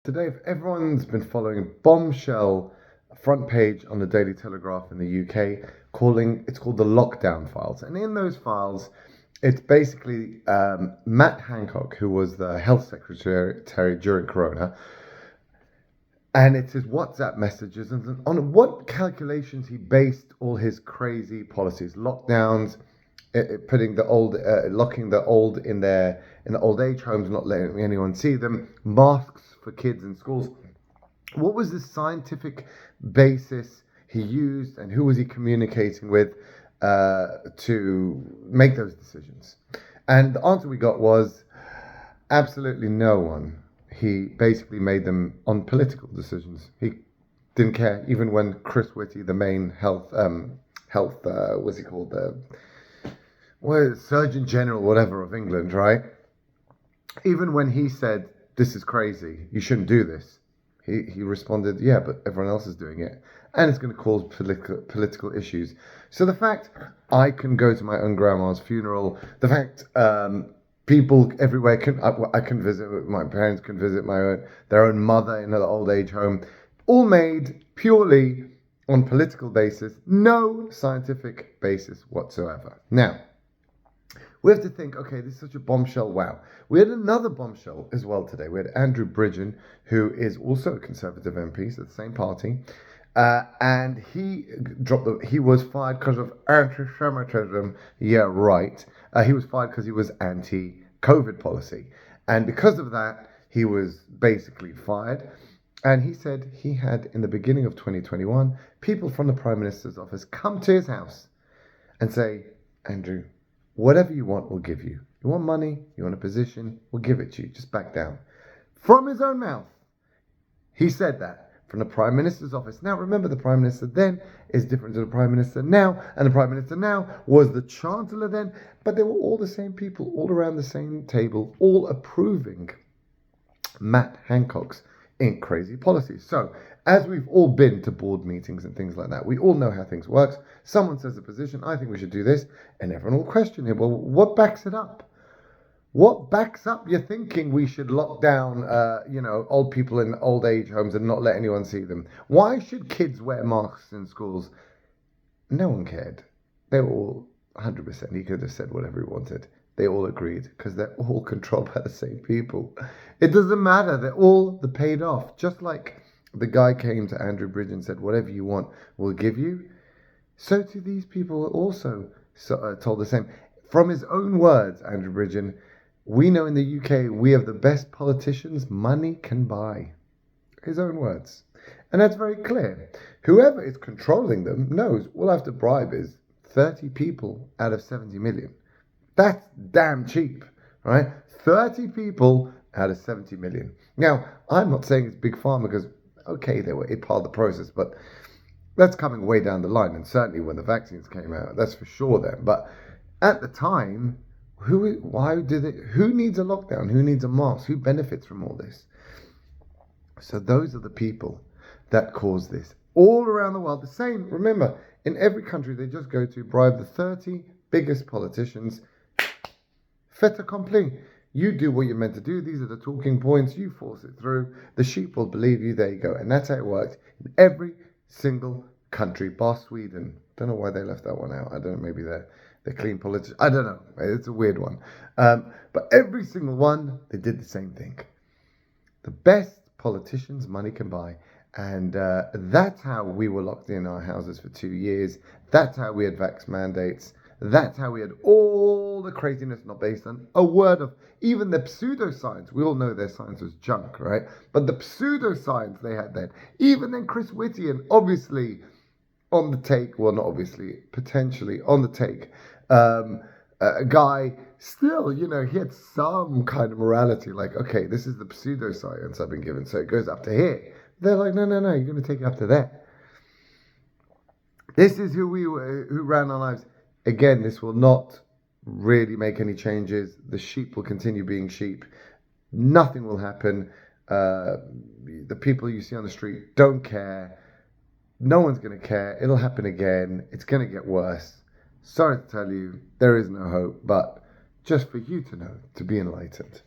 Today, if everyone's been following bombshell front page on the Daily Telegraph in the UK, it's called the lockdown files, and in those files, it's basically Matt Hancock, who was the health secretary during Corona, and it's his WhatsApp messages and on what calculations he based all his crazy policies, lockdowns, putting the old, locking the old in the old age homes, not letting anyone see them, masks for kids in schools. What was the scientific basis he used, and who was he communicating with to make those decisions? And the answer we got was absolutely no one. He basically made them on political decisions. He didn't care, even when Chris Whitty, the main what's he called, Surgeon General, whatever, of England, right? Even when he said, this is crazy, you shouldn't do this, he responded, yeah, but everyone else is doing it, and it's going to cause political issues. So the fact I can go to my own grandma's funeral, the fact people everywhere I can visit, my parents can visit their own mother in an old age home, all made purely on political basis, no scientific basis whatsoever. Now, we have to think, okay, this is such a bombshell, wow. We had another bombshell as well today. We had Andrew Bridgen, who is also a Conservative MP, so the same party, and he was fired because of anti-Semitism. Yeah, right. He was fired because he was anti-COVID policy. And because of that, he was basically fired. And he said he had, in the beginning of 2021, people from the Prime Minister's office come to his house and say, Andrew, whatever you want, we'll give you. You want money, you want a position, we'll give it to you. Just back down. From his own mouth. He said that from the Prime Minister's office. Now, remember, the Prime Minister then is different to the Prime Minister now, and the Prime Minister now was the Chancellor then, but they were all the same people, all around the same table, all approving Matt Hancock's crazy policies. So, as we've all been to board meetings and things like that, we all know how things work. Someone says a position, I think we should do this, and everyone will question him. Well, what backs it up? What backs up your thinking we should lock down, old people in old age homes and not let anyone see them? Why should kids wear masks in schools? No one cared. They were all 100%. He could have said whatever he wanted. They all agreed because they're all controlled by the same people. It doesn't matter. They're all paid off. Just like the guy came to Andrew Bridge and said, whatever you want, we'll give you. So too these people were also told the same. From his own words, Andrew Bridgen, we know in the UK we have the best politicians money can buy. His own words. And that's very clear. Whoever is controlling them knows all I have to bribe is 30 people out of 70 million. That's damn cheap, right? 30 people out of 70 million. Now, I'm not saying it's big pharma because, okay, they were part of the process, but that's coming way down the line. And certainly when the vaccines came out, that's for sure then. But at the time, who needs a lockdown? Who needs a mask? Who benefits from all this? So those are the people that cause this. All around the world, the same. Remember, in every country, they just go to bribe the 30 biggest politicians. Fait accompli. You do what you're meant to do. These are the talking points. You force it through. The sheep will believe you. There you go. And that's how it worked in every single country, bar Sweden. Don't know why they left that one out. I don't know. Maybe they're clean politicians. I don't know. It's a weird one. But every single one, they did the same thing. The best politicians money can buy. And that's how we were locked in our houses for 2 years. That's how we had vax mandates. That's how we had all the craziness not based on a word of even the pseudoscience. We all know their science was junk, right? But the pseudoscience they had then, even then Chris Whitty, and obviously on the take, well, not obviously, potentially on the take, a guy still, he had some kind of morality, like, okay, this is the pseudoscience I've been given, so it goes up to here. They're like, no, you're going to take it up to there. This is who ran our lives. Again, this will not really make any changes. The sheep will continue being sheep. Nothing will happen. The people you see on the street don't care. No one's going to care. It'll happen again. It's going to get worse. Sorry to tell you, there is no hope, but just for you to know, to be enlightened.